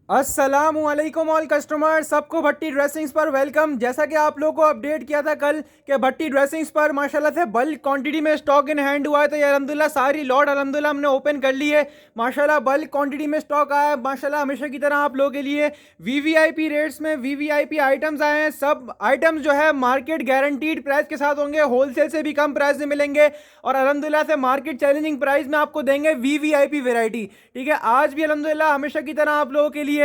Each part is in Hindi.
अस्सलामुअलैकुम ऑल कस्टमर, सबको भट्टी ड्रेसिंग्स पर वेलकम। जैसा कि आप लोगों को अपडेट किया था कल कि भट्टी ड्रेसिंग्स पर माशाल्लाह से बल्क क्वांटिटी में स्टॉक इन हैंड हुआ है, तो ये अल्हम्दुलिल्लाह सारी लॉट अल्हम्दुलिल्लाह हमने ओपन कर ली है। माशाल्लाह बल्क क्वांटिटी में स्टॉक आया है। माशाल्लाह हमेशा की तरह आप लोगों के लिए वीवीआईपी रेट्स में वीवीआईपी आइटम्स आए हैं। सब आइटम्स जो है मार्केट गारंटीड प्राइस के साथ होंगे, होलसेल से भी कम प्राइस में मिलेंगे और अल्हम्दुलिल्लाह से मार्केट चैलेंजिंग प्राइस में आपको देंगे वीवीआईपी वेराइटी। ठीक है, आज भी अल्हम्दुलिल्लाह हमेशा की तरह आप लोगों के लिए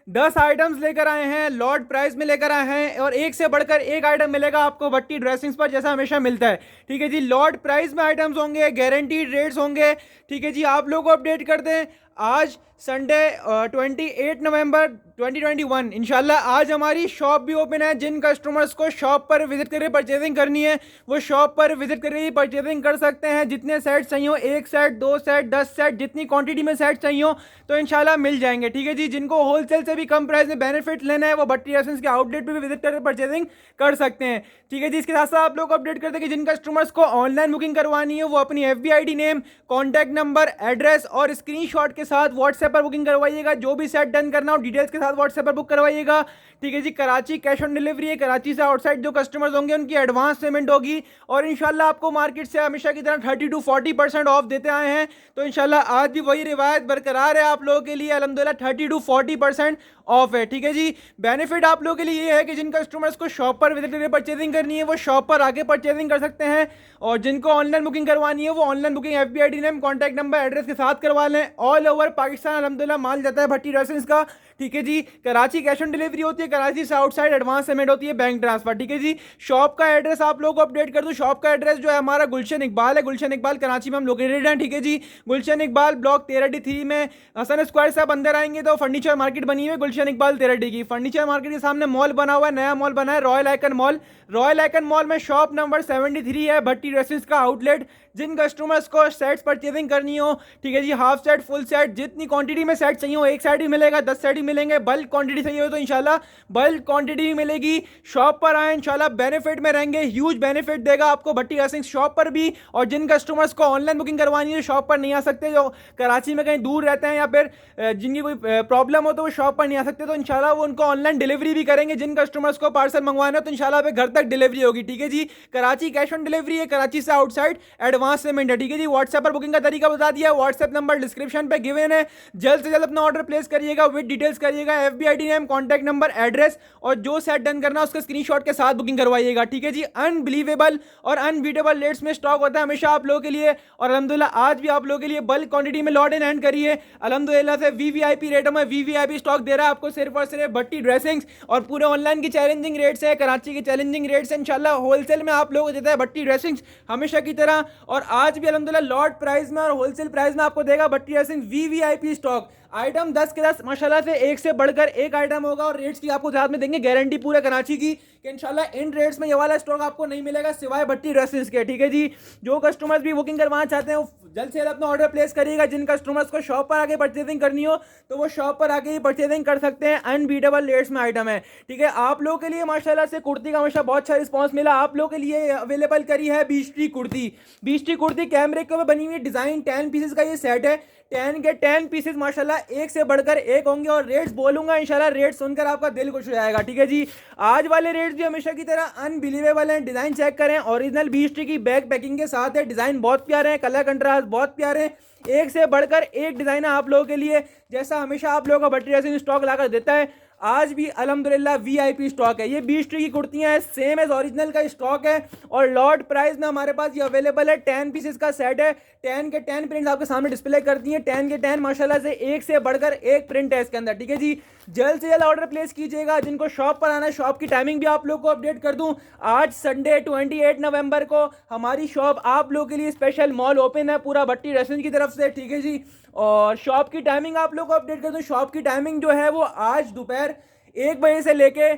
10 आइटम्स लेकर आए हैं, लॉट प्राइस में लेकर आए हैं और एक से बढ़कर एक आइटम मिलेगा आपको भट्टी ड्रेसिंग्स पर जैसा हमेशा मिलता है। ठीक है जी, लॉट प्राइस में आइटम्स होंगे, गारंटीड रेट्स होंगे। ठीक है जी, आप लोगों को अपडेट कर दें, आज संडे 28 नवंबर 2021 इंशाल्लाह आज हमारी शॉप भी ओपन है। जिन कस्टमर्स को शॉप पर विजिट करके परचेजिंग करनी है वो शॉप पर विजिट करके ही परचेजिंग कर सकते हैं। जितने सेट चाहिए हो, 1 सेट 2 सेट 10 सेट, जितनी क्वांटिटी में सेट चाहिए हो तो इंशाल्लाह मिल जाएंगे। ठीक है जी, जिनको होलसेल से भी कम प्राइस में बेनिफिट लेना है वो भट्टी एसेंस के आउटलेट पर भी विजिट करके परचेजिंग कर सकते हैं। ठीक है जी, इसके साथ साथ आप लोग को अपडेट करते हैं कि जिन कस्टमर्स को ऑनलाइन बुकिंग करवानी है वो अपनी FB ID name, contact number, address और स्क्रीनशॉट के साथ व्हाट्सएप पर बुकिंग करवाइएगा। जो भी सेट डन करना हो डिटेल्स के साथ व्हाट्सएप पर बुक करवाइएगा। ठीक है जी, कराची कैश ऑन डिलीवरी है। कराची से आउटसाइड जो कस्टमर्स होंगे उनकी एडवांस पेमेंट होगी और इंशाल्लाह आपको मार्केट से हमेशा की तरह 30 to 40% ऑफ देते आए हैं, तो इंशाल्लाह आज भी वही रिवायत बरकरार है आप लोगों के लिए। अल्हम्दुलिल्लाह 30 to 40% ऑफ है। ठीक है जी, बेनिफिट आप लोगों के लिए ये है कि जिन कस्टमर्स को शॉप पर विजिट करके परचेजिंग करनी है वो शॉप पर आके परचेजिंग कर सकते हैं और जिनको ऑनलाइन बुकिंग करवानी है वो online booking FB ID name, contact number, address के साथ करवा लें। ऑल ओवर पाकिस्तान अल्हम्दुलिल्लाह माल जाता है भट्टी ड्रेसिंग्स का। ठीक है जी, कराची कैश ऑन डिलीवरी होती है, कराची से आउटसाइड एडवांस पेमेंट होती है, बैंक ट्रांसफर। ठीक है जी, शॉप का एड्रेस आप लोगों को अपडेट कर दूं। शॉप का एड्रेस जो है हमारा गुलशन इकबाल है। गुलशन इकबाल कराची में हम लोकेटेड हैं। ठीक है जी, गुलशन इकबाल ब्लॉक 13D3 में हसन स्क्वायर से आप अंदर आएंगे तो फर्नीचर मार्केट बनी हुई है गुलशन इकबाल 13D की। फर्नीचर मार्केट के सामने मॉल बना हुआ है, नया मॉल बना है royal icon mall. Royal icon mall में शॉप नंबर 73 है, भट्टी ड्रेसेस का आउटलेट। जिन कस्टमर्स को सेट्स परचेजिंग करनी हो, ठीक है जी, हाफ सेट, फुल सेट, जितनी क्वांटिटी में सेट चाहिए हो, 1 सेट ही मिलेगा, 10 सेट ही मिलेंगे। बल्क क्वांटिटी चाहिए हो तो इंशाल्लाह बल्क क्वांटिटी ही मिलेगी। शॉप पर आए, इंशाल्लाह बेनिफिट में रहेंगे, ह्यूज बेनिफिट देगा आपको भट्टी ड्रेसिंग शॉप पर भी। और जिन कस्टमर्स को ऑनलाइन बुकिंग करवानी है, शॉप पर नहीं आ सकते, जो कराची में कहीं दूर रहते हैं या फिर जिनकी कोई प्रॉब्लम हो तो वो शॉप पर नहीं आ सकते, तो इंशाल्लाह वो उनको ऑनलाइन डिलीवरी भी करेंगे। जिन कस्टमर्स को पार्सल मंगवाना है तो इंशाल्लाह पे घर तक डिलीवरी होगी। ठीक है जी, कराची कैश ऑन डिलीवरी है, कराची से आउटसाइड एडवांस पेमेंट है। ठीक है जी, व्हाट्सएप पर बुकिंग का तरीका बता दिया, व्हाट्सएप नंबर डिस्क्रिप्शन पे गिवन है। जल्द से जल्द अपना ऑर्डर प्लेस करिएगा, विद डिटेल्स करिएगा, FB ID name, contact number, address और जो सेट डन करना है उसके स्क्रीनशॉट के साथ बुकिंग करवाइएगा। ठीक है जी, अनबिलीवेबल और अनबीटेबल रेट्स में स्टॉक होता है हमेशा आप लोगों के लिए और अल्हम्दुलिल्लाह आज भी आप लोगों के लिए बल्क क्वांटिटी में लॉट इन हैंड करिए। अल्हम्दुलिल्लाह से VVIP रेटों में VVIP स्टॉक दे रहा है आपको सिर्फ और सिर्फ भट्टी ड्रेसिंग्स और पूरे ऑनलाइन की चैलेंजिंग रेट्स है, कराची की चैलेंजिंग रेट्स है। इंशाल्लाह होलसेल में आप लोगों को देता है भट्टी ड्रेसिंग्स हमेशा की तरह और आज भी अल्हम्दुलिल्लाह लॉट प्राइस में और होलसेल प्राइस में आपको देगा भट्टी ड्रेसिंग VVIP स्टॉक। आइटम 10 के 10 माशाल्लाह से एक से बढ़कर एक आइटम होगा और रेट्स की आपको साथ में देंगे गारंटी पूरे कराची की कि इंशाल्लाह इन रेट्स में ये वाला स्टॉक आपको नहीं मिलेगा सिवाय भट्टी ड्रेसेस के। ठीक है जी, जो कस्टमर्स भी बुकिंग करवाना चाहते हैं वो जल्द से जल्द अपना ऑर्डर प्लेस करिएगा। जिन कस्टमर्स को शॉप पर आके परचेजिंग करनी हो तो वो शॉप पर आके ही परचेजिंग कर सकते हैं, अनबीटेबल रेट्स में आइटम है। ठीक है, आप लोगों के लिए माशाल्लाह से कुर्ती का हमेशा बहुत अच्छा रिस्पॉन्स मिला। आप लोगों के लिए अवेलेबल करी है बीस्ट्री कुर्ती। बीस्ट्री कुर्ती कैमरे के ऊपर बनी हुई डिजाइन 10 पीसेस का ये सेट है। 10 के 10 पीसेस माशाल्लाह एक से बढ़कर एक होंगे और रेट्स बोलूंगा इंशाल्लाह रेट सुनकर आपका दिल खुश हो जाएगा। ठीक है जी, आज वाले रेट्स भी हमेशा की तरह अनबिलीवेबल हैं। डिजाइन चेक करें, ओरिजिनल बीस्ट्री की बैक पैकिंग के साथ है, डिजाइन बहुत प्यारे हैं, कलर कंट्रास्ट बहुत प्यारे हैं, एक से बढ़कर एक डिजाइन है आप लोगों के लिए जैसा हमेशा आप लोगों का भट्टी ड्रेसिंग स्टॉक लाकर देता है। आज भी अल्हम्दुलिल्लाह VIP स्टॉक है। ये बीस्ट्री की कुर्तियां हैं, सेम एज ओरिजिनल का स्टॉक है और लॉट प्राइस में हमारे पास ये अवेलेबल है। 10 पीसेस का सेट है, 10 के 10 प्रिंट्स आपके सामने डिस्प्ले कर दिए। 10 के 10 माशाल्लाह से एक से बढ़कर एक प्रिंट है इसके अंदर। ठीक है जी, जल्द से जल्द ऑर्डर प्लेस कीजिएगा। जिनको शॉप पर आना है, शॉप की टाइमिंग भी आप लोग को अपडेट कर दूं। आज संडे 28 नवंबर को हमारी शॉप आप लोग के लिए स्पेशल मॉल ओपन है पूरा भट्टी ड्रेसिंग की तरफ से। ठीक है जी, और शॉप की टाइमिंग आप लोग को अपडेट कर दूं। शॉप की टाइमिंग जो है वो आज दोपहर 1 बजे से लेके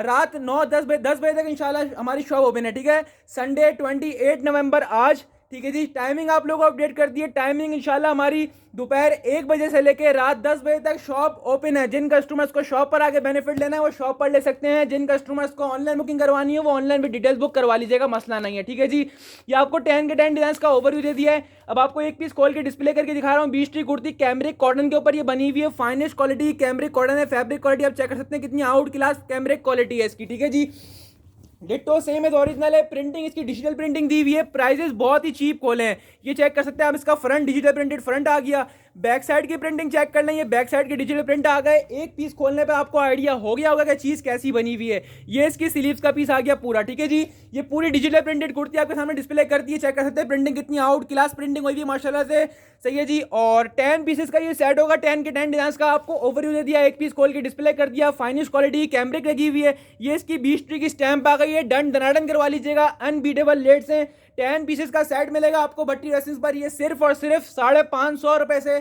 रात 9-10 बजे तक इंशाल्लाह हमारी शॉप ओपन है। ठीक है, संडे 28 नवंबर आज ठीक है जी। टाइमिंग आप लोगों को अपडेट कर दी है। टाइमिंग इंशाल्लाह हमारी दोपहर 1 बजे से लेकर रात 10 बजे तक शॉप ओपन है। जिन कस्टमर्स को शॉप पर आके बेनिफिट लेना है वो शॉप पर ले सकते हैं। जिन कस्टमर्स को ऑनलाइन बुकिंग करवानी है वो ऑनलाइन भी डिटेल्स बुक करवा लीजिएगा, मसला नहीं है, ठीक है जी। ये आपको 10 के 10 डिजाइन का ओवरव्यू दे दिया है। अब आपको एक पीस खोल के डिस्प्ले करके दिखा रहा हूँ। 20 टी कुर्ती कैमरिक कॉटन के ऊपर ये बनी हुई है। फाइनेस्ट क्वालिटी कैमरिक कॉटन है। फैब्रिक क्वालिटी आप चेक कर सकते हैं कितनी आउट क्लास कैमरिक क्वालिटी है इसकी, ठीक है जी। डिट्टो सेम है, ओरिजिनल है। प्रिंटिंग इसकी डिजिटल प्रिंटिंग दी हुई है। प्राइजेस बहुत ही चीप खोले हैं, ये चेक कर सकते हैं आप। इसका फ्रंट डिजिटल प्रिंटेड फ्रंट आ गया। बैक साइड की प्रिंटिंग चेक कर लें, ये बैक साइड के डिजिटल प्रिंट आ गए। एक पीस खोलने पे आपको आइडिया हो गया होगा कि चीज़ कैसी बनी हुई है। ये इसकी स्लीव्स का पीस आ गया पूरा, ठीक है जी। ये पूरी डिजिटल प्रिंटेड कुर्ती आपके सामने डिस्प्ले करती है, चेक कर सकते हैं प्रिंटिंग कितनी आउट क्लास प्रिंटिंग हुई है माशाल्लाह से, सही है जी। और 10 पीसेस का ये सेट होगा। 10 के 10 डिजाइन का आपको ओवरव्यू दे दिया। एक पीस खोल के डिस्प्ले कर दिया। फाइनिश क्वालिटी कैमरिक लगी हुई है। ये इसकी 20 ट्री की स्टैंप आ गई है। डन दनाडन करवा लीजिएगा। अनबीटेबल लेट्स हैं। 10 पीसेस का सेट मिलेगा आपको भट्टी ड्रेसेस पर। ये सिर्फ और सिर्फ 550 रुपए से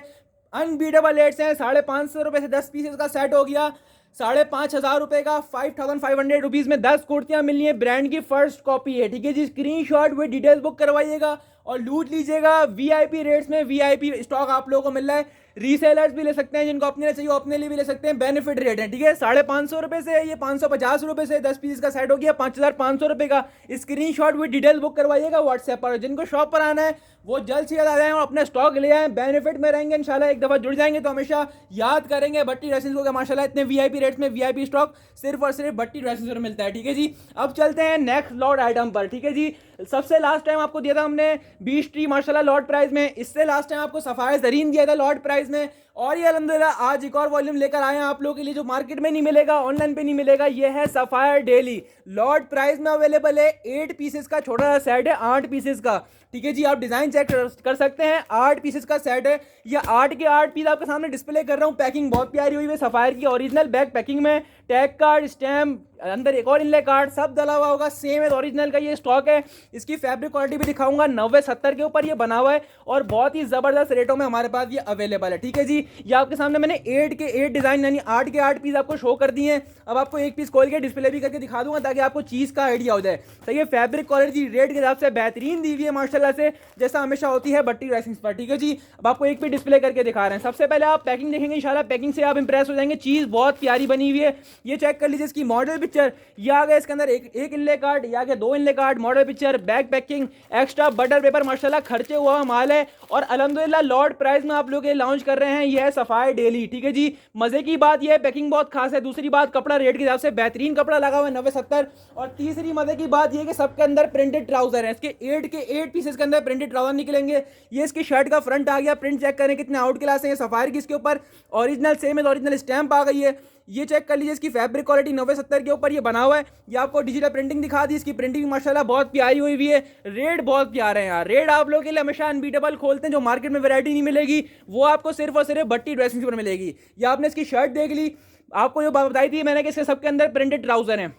अनबीटेबल रेट्स हैं। 550 रुपए से 10 पीसेस का सेट हो गया। 5,500 रुपए का 5,500 रुपीज़ में 10 कुर्तियां मिलनी है। ब्रांड की फर्स्ट कॉपी है, ठीक है जी। स्क्रीनशॉट विद डिटेल्स बुक करवाइएगा और लूट लीजिएगा। वीआईपी रेट्स में वीआईपी स्टॉक आप लोगों को मिल रहा है। रीसेलर्स भी ले सकते हैं, जिनको अपने लिए चाहिए वो अपने लिए भी ले सकते हैं। बेनिफिट रेट है, ठीक है। 550 रुपए से ये 550 रुपए से 10 पीस का सेट हो गया 5,500 रुपए का। स्क्रीनशॉट विद डिटेल बुक करवाइएगा व्हाट्सएप पर। जिनको शॉप पर आना है वो जल्द से जल्द आ जाएं और अपने स्टॉक ले आएं। बेनिफिट में रहेंगे इंशाल्लाह। एक दफ़ा जुड़ जाएंगे तो हमेशा याद करेंगे भट्टी ड्रेसेस को, माशाल्लाह इतने वीआईपी रेट्स में वीआईपी स्टॉक सिर्फ और सिर्फ भट्टी ड्रेसेस पर मिलता है, ठीक है जी। अब चलते हैं नेक्स्ट लॉट आइटम पर, ठीक है जी। सबसे लास्ट टाइम आपको दिया था हमने 20 ट्री माशाल्लाह लॉट प्राइस में। इससे लास्ट टाइम आपको सफाया जरीन दिया था लॉट प्राइस में। और ये अल्हम्दुलिल्लाह आज एक और वॉल्यूम लेकर आए हैं आप लोगों के लिए, जो मार्केट में नहीं मिलेगा, ऑनलाइन पे नहीं मिलेगा। ये है सफायर डेली, लॉट प्राइस में अवेलेबल है। 8 पीसेस का छोटा सा सेट है, 8 पीसेस का, ठीक है जी। आप डिजाइन चेक कर सकते हैं। 8 पीसेस का सेट है। ये 8 के 8 पीस आपके सामने डिस्प्ले कर रहा हूँ। पैकिंग बहुत प्यारी हुई है सफायर की, ओरिजिनल बैक पैकिंग में। टैग कार्ड, स्टैम्प, अंदर एक और इनले कार्ड सब डला हुआ होगा। सेम है ओरिजिनल का ये स्टॉक है। इसकी फैब्रिक क्वालिटी भी दिखाऊंगा। 90-70 के ऊपर ये बना हुआ है और बहुत ही जबरदस्त रेटों में हमारे पास ये अवेलेबल है, ठीक है जी। ये आपके सामने मैंने 8 के 8 डिजाइन यानी 8 के 8 पीस आपको शो कर दिए हैं। अब आपको एक पीस खोल के डिस्प्ले भी करके दिखा दूंगा ताकि आपको चीज का आइडिया हो जाए। सही है, फैब्रिक क्वालिटी रेट के हिसाब से बेहतरीन दी हुई है माशाल्लाह से, जैसा हमेशा होती है भट्टी ड्रेसिंग्स पर, ठीक है जी। अब आपको एक पीस डिस्प्ले करके दिखा रहे हैं। सबसे पहले आप पैकिंग देखेंगे इंशाल्लाह, पैकिंग से आप इंप्रेस हो जाएंगे। चीज बहुत प्यारी बनी हुई है। ये चेक कर लीजिए इसकी मॉडल पिक्चर। ये आ गया इसके अंदर एक इनले कार्ड, ये आ गया 2 inlay card, model picture, back packing, extra butter paper, माशाल्लाह खर्चे हुआ माल है। और अल्हम्दुलिल्लाह लॉट प्राइस में आप लोग ये लॉन्च कर रहे हैं। ये है सफायर डेली, ठीक है जी। मजे की बात ये है पैकिंग बहुत खास है। दूसरी बात कपड़ा रेट के हिसाब से बेहतरीन कपड़ा लगा हुआ है 90-70। और तीसरी मजे की बात ये है कि सबके अंदर प्रिंटेड ट्राउजर है। इसके 8 के 8 पीसेस के अंदर प्रिंटेड ट्राउजर निकलेंगे। ये इसकी शर्ट का फ्रंट आ गया। प्रिंट चेक करें कितने आउट क्लास है सफायर की। इसके ऊपर ओरिजिनल सेम है, ओरिजिनल स्टैंप आ गई है। ये चेक कर लीजिए इसकी फैब्रिक क्वालिटी 90-70 के ऊपर ये बना हुआ है। ये आपको डिजिटल प्रिंटिंग दिखा दी। इसकी प्रिंटिंग माशाल्लाह बहुत प्यारी हुई हुई है। रेट बहुत प्यारे हैं यार। रेट आप लोगों के लिए हमेशा अनबीटेबल खोलते हैं। जो मार्केट में वैरायटी नहीं मिलेगी वो आपको सिर्फ और सिर्फ भट्टी ड्रेसिंग पर मिलेगी। ये आपने इसकी शर्ट देख ली, आपको जो बताई थी मैंने कि इसके सबके अंदर प्रिंटेड ट्राउजर हैं,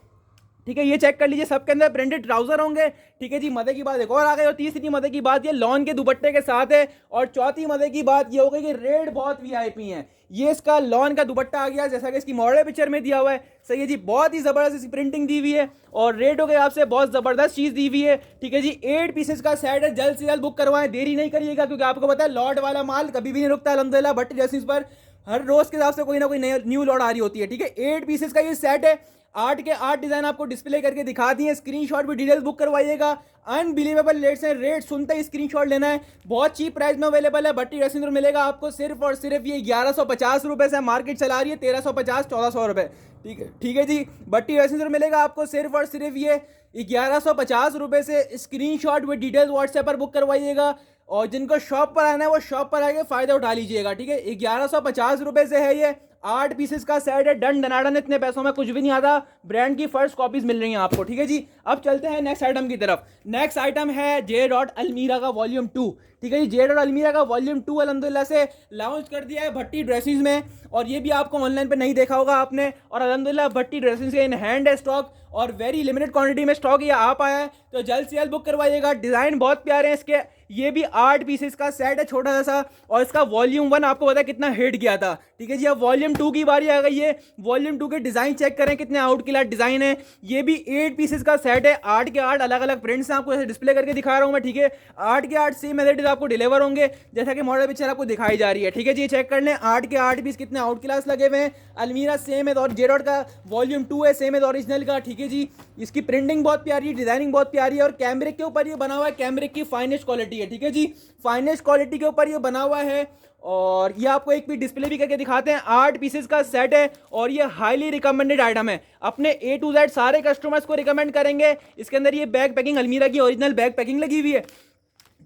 ठीक है। ये चेक कर लीजिए सबके अंदर प्रिंटेड ट्राउजर होंगे, ठीक है जी। मजे की बात एक और आ गई। और तीसरी मजे की बात ये लॉन के दुपट्टे के साथ है। और चौथी मजे की बात ये हो गई कि रेट बहुत वीआईपी है। ये इसका लॉन का दुपट्टा आ गया जैसा कि इसकी मॉडल पिक्चर में दिया हुआ है, सही है जी। बहुत ही जबरदस्त इसकी प्रिंटिंग दी हुई है और रेटों के हिसाब से बहुत जबरदस्त चीज दी हुई है, ठीक है जी। 8 पीसेस का सेट है। जल्द से जल्द बुक करवाएं, देरी नहीं करिएगा, क्योंकि आपको पता है लॉट वाला माल कभी भी नहीं रुकता अल्हम्दुलिल्लाह भट्टी ड्रेसिंग्स पर। हर रोज के हिसाब से कोई ना कोई न्यू लॉट आ रही होती है, ठीक है। 8 पीसेस का ये सेट है। 8 के 8 डिजाइन आपको डिस्प्ले करके दिखा दिए। स्क्रीनशॉट भी डिटेल्स बुक करवाइएगा। अनबिलीवेबल रेट्स हैं। रेट सुनते ही स्क्रीनशॉट लेना है। बहुत चीप प्राइस में अवेलेबल है। भट्टी ड्रेसिंग में मिलेगा आपको सिर्फ और सिर्फ ये 1150 रुपए से। मार्केट चला रही है 1350-1400 रुपए, ठीक है जी। भट्टी ड्रेसिंग में मिलेगा आपको सिर्फ और सिर्फ ये 1150 रुपए से। स्क्रीनशॉट विद डिटेल्स व्हाट्सएप पर बुक करवाइएगा। और जिनको शॉप पर आना है वो शॉप पर आके फायदा उठा लीजिएगा, ठीक है। 1150 रुपए से है ये। 8 पीसेस का सेट है। डन दनाडन, इतने पैसों में कुछ भी नहीं आता। ब्रांड की फर्स्ट कॉपीज मिल रही हैं आपको, ठीक है जी। अब चलते हैं नेक्स्ट आइटम की तरफ। नेक्स्ट आइटम है जे डॉट अलमीरा का वॉल्यूम 2, ठीक है जी। जे डॉट अलमीरा का वॉल्यूम 2 अल्हम्दुलिल्लाह से लॉन्च कर दिया है भट्टी ड्रेसिंग्स में। और ये भी आपको ऑनलाइन पे नहीं देखा होगा आपने। और अल्हम्दुलिल्लाह भट्टी ड्रेसिंग्स के इन हैंड है स्टॉक और वेरी लिमिटेड क्वांटिटी में स्टॉक ये आ पाया है। तो जल्द से जल्द बुक करवाइएगा। डिज़ाइन बहुत प्यारे हैं इसके। ये भी 8 पीसेस का सेट है छोटा सा, और इसका वॉल्यूम 1 आपको पता है कितना हिट गया था। ठीक है जी, अब वॉल्यूम 2 की बारी आ गई है। वॉल्यूम 2 के डिजाइन चेक करें कितने आउट क्लास डिजाइन है। ये भी 8 पीसेस का सेट है, 8 के 8 अलग अलग प्रिंट्स हैं, आपको ऐसे डिस्प्ले करके दिखा रहा हूं मैं। ठीक है, 8 के 8 सेम एज इट इज आपको डिलीवर होंगे जैसा कि मॉडल पिक्चर आपको दिखाई जा रही है। ठीक है जी, चेक कर लें 8 के 8 पीस कितने आउट क्लास लगे हुए हैं। अलमीरा सेम है और जेडॉट का वॉल्यूम 2 है, सेम है ओरिजिनल का। ठीक है जी, इसकी प्रिंटिंग बहुत प्यारी है, डिजाइनिंग बहुत प्यारी है, और कैमरिक के ऊपर ये बना हुआ है, कैमरिक की फाइनेस्ट क्वालिटी है। ठीक है जी, फाइनेस्ट क्वालिटी के ऊपर ये बना हुआ है। और ये आपको एक भी डिस्प्ले भी करके दिखाते हैं। 8 पीसेस का सेट है और ये हाईली रिकमेंडेड आइटम है। अपने A to Z सारे कस्टमर्स को रिकमेंड करेंगे। इसके अंदर ये बैग पैकिंग अलमीरा की ओरिजिनल बैग पैकिंग लगी हुई है।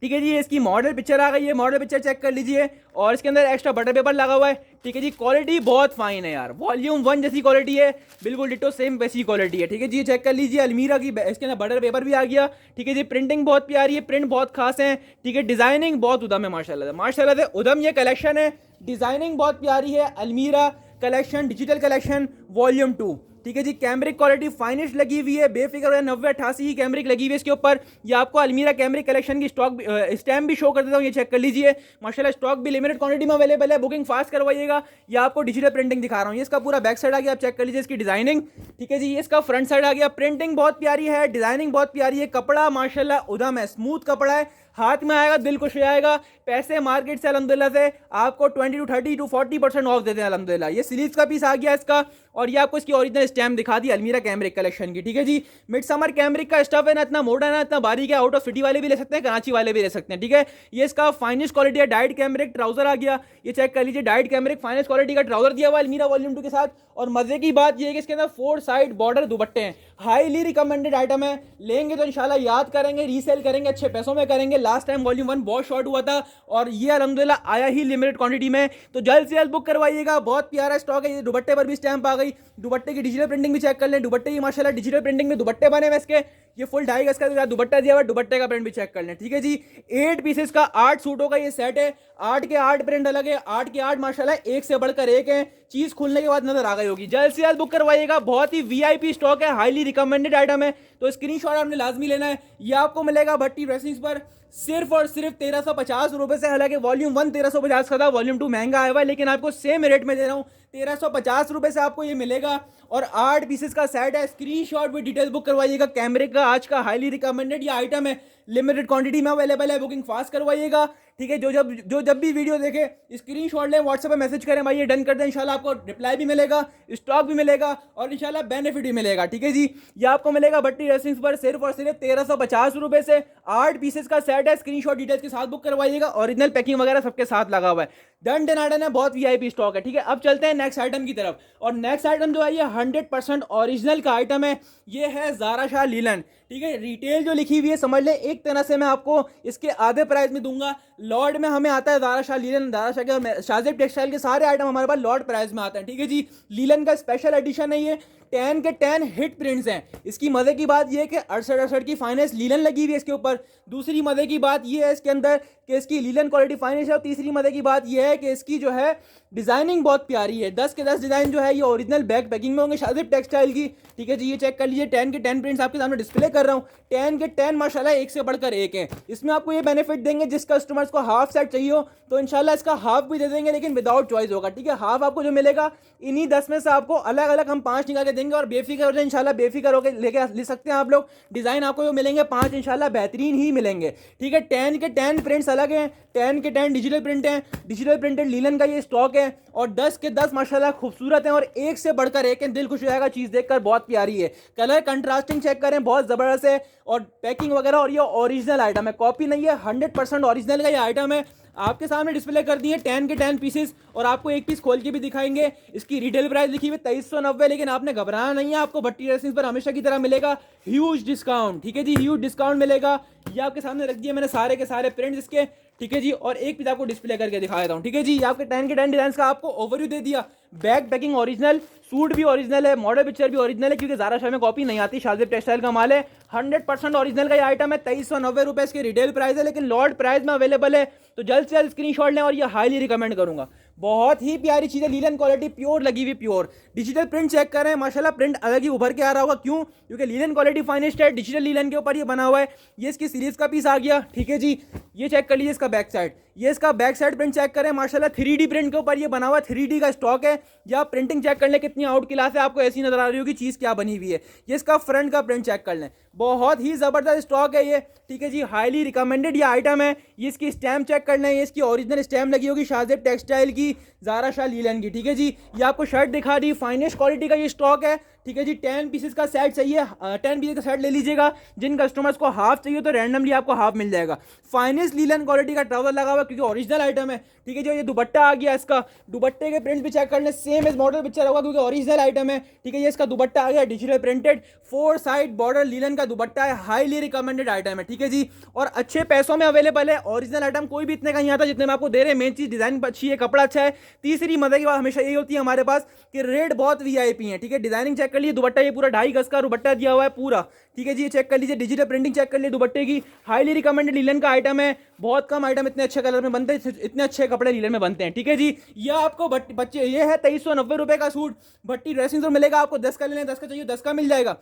ठीक है जी, इसकी मॉडल पिक्चर आ गई है, मॉडल पिक्चर चेक कर लीजिए, और इसके अंदर एक्स्ट्रा बटर पेपर लगा हुआ है। ठीक है जी, क्वालिटी बहुत फाइन है यार, वॉल्यूम 1 जैसी क्वालिटी है, बिल्कुल डिटो सेम वैसी क्वालिटी है। ठीक है जी, चेक कर लीजिए अलमीरा की, इसके अंदर बटर पेपर भी आ गया। ठीक है जी, प्रिंटिंग बहुत प्यारी है, प्रिंट बहुत खास है। ठीक है, डिजाइनिंग बहुत उदम है, माशाल्लाह माशाल्लाह से उदम ये कलेक्शन है। डिजाइनिंग बहुत प्यारी है, अलमीरा कलेक्शन डिजिटल कलेक्शन वॉल्यूम 2। ठीक है जी, कैमरिक क्वालिटी फाइनिश लगी हुई है, बेफिक्र है, 9088 की कैमरिक लगी हुई है इसके ऊपर। ये आपको अलमीरा कैमरिक कलेक्शन की स्टॉक स्टैम्प भी शो कर देता हूँ, ये चेक कर लीजिए। माशाल्लाह स्टॉक भी लिमिटेड क्वांटिटी में अवेलेबल है, बुकिंग फास्ट करवाइएगा। ये आपको डिजिटल प्रिंटिंग दिखा रहा हूँ, ये इसका पूरा बैक साइड आ गया, आप चेक कर लीजिए इसकी डिजाइनिंग। ठीक है जी, ये इसका फ्रंट साइड आ गया, प्रिंटिंग बहुत प्यारी है, डिजाइनिंग बहुत प्यारी है, कपड़ा माशाल्लाह उदम है, स्मूथ कपड़ा है, हाथ में आएगा दिल खुश हो जाएगा। पैसे मार्केट से अल्हम्दुलिल्लाह से आपको 20 to 30 to 40% ऑफ देते हैं अल्हम्दुलिल्लाह। ये सीरीज का पीस आ गया इसका, और ये आपको इसकी ओरिजिनल स्टैम्प दिखा दी अलमीरा कैमरिक कलेक्शन की। ठीक है जी, मिड समर कैमरिक का स्टफ है ना, इतना मोटा ना इतना बारीक है, आउट ऑफ सिटी वाले भी ले सकते हैं, कराची वाले भी ले सकते हैं। ठीक है, ये इसका फाइनेस्ट क्वालिटी है, डाइट कैमरिक ट्राउजर आ गया, ये चेक कर लीजिए, डाइट कैमरिक फाइनेस्ट क्वालिटी का ट्राउजर दिया हुआ अलमीरा वॉल्यूम 2 के साथ। और मजे की बात ये है कि इसके अंदर 4 साइड बॉर्डर दुपट्टे हैं, हाईली रिकमेंडेड आइटम है, लेंगे तो इंशाल्लाह याद करेंगे, रीसेल करेंगे, अच्छे पैसों में करेंगे। लास्ट टाइम वॉल्यूम 1 बहुत शॉर्ट हुआ था और ये अल्हम्दुलिल्लाह आया ही लिमिटेड क्वांटिटी में, तो जल्द से जल्द बुक करवाइएगा, बहुत प्यारा स्टॉक है। ये दुपट्टे पर भी स्टैंप आ गई, दुपट्टे की डिजिटल प्रिंटिंग भी चेक कर लें, दुपट्टे की माशाल्लाह डिजिटल प्रिंटिंग में दुपट्टे बने हुए इसके, ये फुल 2.5 गज का दुपट्टा दिया हुआ, दुपट्टे का प्रिंट भी चेक कर लें। ठीक है जी, 8 पीसेस का 8 सूटों का ये सेट है, 8 के 8 प्रिंट अलग है, 8 के 8 माशाल्लाह एक से बढ़कर एक है, चीज खुलने के बाद नजर आ गई होगी। जल्द से जल्द बुक करवाइएगा, बहुत ही वीआईपी स्टॉक है, हाईली रिकमेंडेड आइटम है, तो स्क्रीनशॉट आपने लाजमी लेना है। ये आपको मिलेगा भट्टी ड्रेसिंग्स पर सिर्फ और सिर्फ 1350 रुपए से। हालांकि वॉल्यूम 1 1350 का था, वॉल्यूम 2 महंगा आया हुआ है, लेकिन आपको सेम रेट में दे रहा हूँ, 1350 रुपए से आपको ये मिलेगा, और 8 पीसेस का सेट है। स्क्रीनशॉट भी डिटेल बुक करवाइएगा, कैमरिक का आज का हाईली रिकमेंडेड ये आइटम है, लिमिटेड क्वांटिटी में अवेलेबल है, बुकिंग फास्ट करवाइएगा। ठीक है, जब भी वीडियो देखे स्क्रीनशॉट लें, व्हाट्सएप पे मैसेज करें, भाई ये डन कर दें, इंशाल्लाह आपको रिप्लाई भी मिलेगा, स्टॉक भी मिलेगा, और इंशाल्लाह बेनिफिट भी मिलेगा। ठीक है जी, ये आपको मिलेगा भट्टी ड्रेसिंग्स पर सिर्फ और सिर्फ 1350 रुपए से। 8 पीसेस का सेट है, स्क्रीनशॉट डिटेल्स के साथ बुक करवाइएगा, ओरिजिनल पैकिंग वगैरह सबके साथ लगा हुआ है, डन डन है, बहुत वीआईपी स्टॉक है। ठीक है, अब चलते हैं नेक्स्ट आइटम की तरफ, और नेक्स्ट आइटम जो है ये 100% ओरिजिनल का आइटम है, ये है ज़ारा शाह लीलन। ठीक है, रिटेल जो लिखी हुई है समझ लें, एक तरह से मैं आपको इसके आधे प्राइस में दूंगा। लॉर्ड में हमें आता है ज़ारा शाह लीलन, ज़ारा शाह के शाज़ेब टेक्सटाइल के सारे आइटम हमारे पास लॉर्ड प्राइस में आते हैं। ठीक है जी, लीलन का स्पेशल एडिशन है, ये 10 के 10 हिट प्रिंट्स हैं। इसकी मजे की बात यह है कि 68 की फाइनेंस लीलन लगी हुई है इसके ऊपर। दूसरी मजे की बात यह है इसके अंदर कि इसकी लीलन क्वालिटी फाइनेंस है, और तीसरी मजे की बात यह है कि इसकी जो है डिजाइनिंग बहुत प्यारी है। 10 के 10 डिजाइन जो है ये ओरिजिनल बैग पैकिंग में होंगे शाज़ेब टेक्सटाइल की। ठीक है जी, ये चेक कर लीजिए, 10 के 10 प्रिंट्स आपके सामने डिस्प्ले कर रहा हूँ, 10 के 10 माशाल्लाह एक से बढ़कर एक है। इसमें आपको ये बेनिफिट देंगे, जिस कस्टमर्स को हाफ सेट चाहिए हो तो इंशाल्लाह इसका हाफ भी दे देंगे, लेकिन विदाउट चॉइस होगा। ठीक है, हाफ आपको जो मिलेगा इन्हीं 10 में से आपको अलग अलग हम 5 निकाल के देंगे, और बेफिक्र हो जाए इंशाल्लाह, बेफिक्र होकर लेके ले सकते हैं आप लोग। डिजाइन आपको जो मिलेंगे 5 इंशाल्लाह बेहतरीन ही मिलेंगे। ठीक है, 10 के 10 प्रिंट्स अलग हैं, 10 के 10 डिजिटल प्रिंट हैं, डिजिटल प्रिंटेड लीलन का ये स्टॉक है, और 10 के 10 माशाल्लाह खूबसूरत हैं, और एक से बढ़कर एक है, दिल खुश हो जाएगा चीज़ देखकर, बहुत प्यारी है। कलर कंट्रास्टिंग चेक करें, बहुत ज़बरदस्त है, और पैकिंग वगैरह, और ये ओरिजिनल आइटम है, कॉपी नहीं है, 100% ओरिजिनल का ये आइटम है। आपके सामने डिस्प्ले कर दिए 10 के 10 पीसेस, और आपको एक पीस खोल के भी दिखाएंगे। इसकी रिटेल प्राइस लिखी हुई 2390, लेकिन आपने घबराना नहीं है, आपको भट्टी ड्रेसिंग्स पर हमेशा की तरह मिलेगा ह्यूज डिस्काउंट। ठीक है जी, ह्यूज डिस्काउंट मिलेगा। ये आपके सामने रख दिए मैंने सारे के सारे प्रिंट्स इसके। ठीक है जी, और एक पीस आपको डिस्प्ले करके दिखा देता हूँ। ठीक है जी, आपके 10 के 10 डिजाइन का आपको ओवरव्यू दे दिया। बैग पैकिंग ओरिजिनल, सूट भी ओरिजिनल है, मॉडल पिक्चर भी ओरिजिनल है, क्योंकि ज़ारा शाह में कॉपी नहीं आती, शाज़ेब टेक्सटाइल का माल है, 100% ओरिजिनल का ये आइटम है। 2390 रुपये इसकी रिटेल प्राइस है, लेकिन लॉर्ड प्राइस में अवेलेबल है, तो जल्द से जल्द स्क्रीनशॉट लें, और ये हाईली रिकमेंड करूंगा। बहुत ही प्यारी चीज़ है, लीलन क्वालिटी प्योर लगी हुई, प्योर डिजिटल प्रिंट चेक कर रहे हैं माशाल्लाह, प्रिंट अलग ही उभर के आ रहा होगा, क्यों? क्योंकि लीलन क्वालिटी फाइनेस्ट है, डिजिटल लीलन के ऊपर ये बना हुआ है। ये इसकी सीरीज का पीस आ गया, ठीक है जी। ये चेक कर लीजिए इसका बैक साइड, ये इसका बैक साइड प्रिंट चेक करें माशाल्लाह, 3D प्रिंट के ऊपर ये बना हुआ है, 3D का स्टॉक है। या आप प्रिंटिंग चेक कर लें कितनी आउट क्लास है, आपको ऐसी नजर आ रही होगी चीज़ क्या बनी हुई है। ये इसका फ्रंट का प्रिंट चेक कर लें, बहुत ही ज़बरदस्त स्टॉक है ये, ठीक है जी। हाईली रिकमेंडेड ये आइटम है। ये इसकी स्टैम्प चेक कर लें, ये इसकी ओरिजिनल स्टैम्प लगी होगी शाहजेब टेक्सटाइल की, ज़ारा शाह लीलन की, ठीक है जी। ये आपको शर्ट दिखा दी, फाइनेस्ट क्वालिटी का ये स्टॉक है, ठीक है जी। 10 पीसेस का सेट चाहिए, 10 पीसेस का सेट ले लीजिएगा। जिन कस्टमर्स को हाफ चाहिए तो रैंडमली आपको हाफ मिल जाएगा। फाइनेस्ट लीलन क्वालिटी का ट्राउजर लगा हुआ क्योंकि ओरिजिनल आइटम है, ठीक है जी। ये दुपट्टा आ गया, इसका दुपट्टे के प्रिंट भी चेक कर लें, सेम एज मॉडल पिक्चर होगा क्योंकि ओरिजिनल आइटम है, ठीक है। ये इसका दुपट्टा आ गया digital printed, 4 side border linen का दुपट्टा है, हाईली रिकमेंडेड आइटम है, ठीक है जी। और अच्छे पैसों में अवेलेबल है। ओरिजिनल आइटम कोई भी इतने का नहीं आता जितने में आपको दे रहे हैं। मेन चीज़ डिजाइन अच्छी है, कपड़ा अच्छा है। तीसरी मजे की बात हमेशा यही होती है हमारे पास कि रेट बहुत वीआईपी है, ठीक है। डिजाइनिंग चेक कर लीजिए, दुपट्टा ये पूरा 2.5 गज का दुपट्टा दिया हुआ है पूरा, ठीक है जी। ये चेक कर लीजिए, डिजिटल प्रिंटिंग चेक कर लीजिए दुपट्टे की, हाईली रिकमेंडेड लीलन का आइटम है। बहुत कम आइटम इतने अच्छे कलर में बनते हैं, इतने अच्छे कपड़े लीलन में बनते हैं, ठीक है जी। यह आपको बच्चे ये है 2390 रुपए का सूट भट्टी ड्रेसिंग तो मिलेगा आपको। 10 का लेना है, 10 का चाहिए 10 का मिल जाएगा।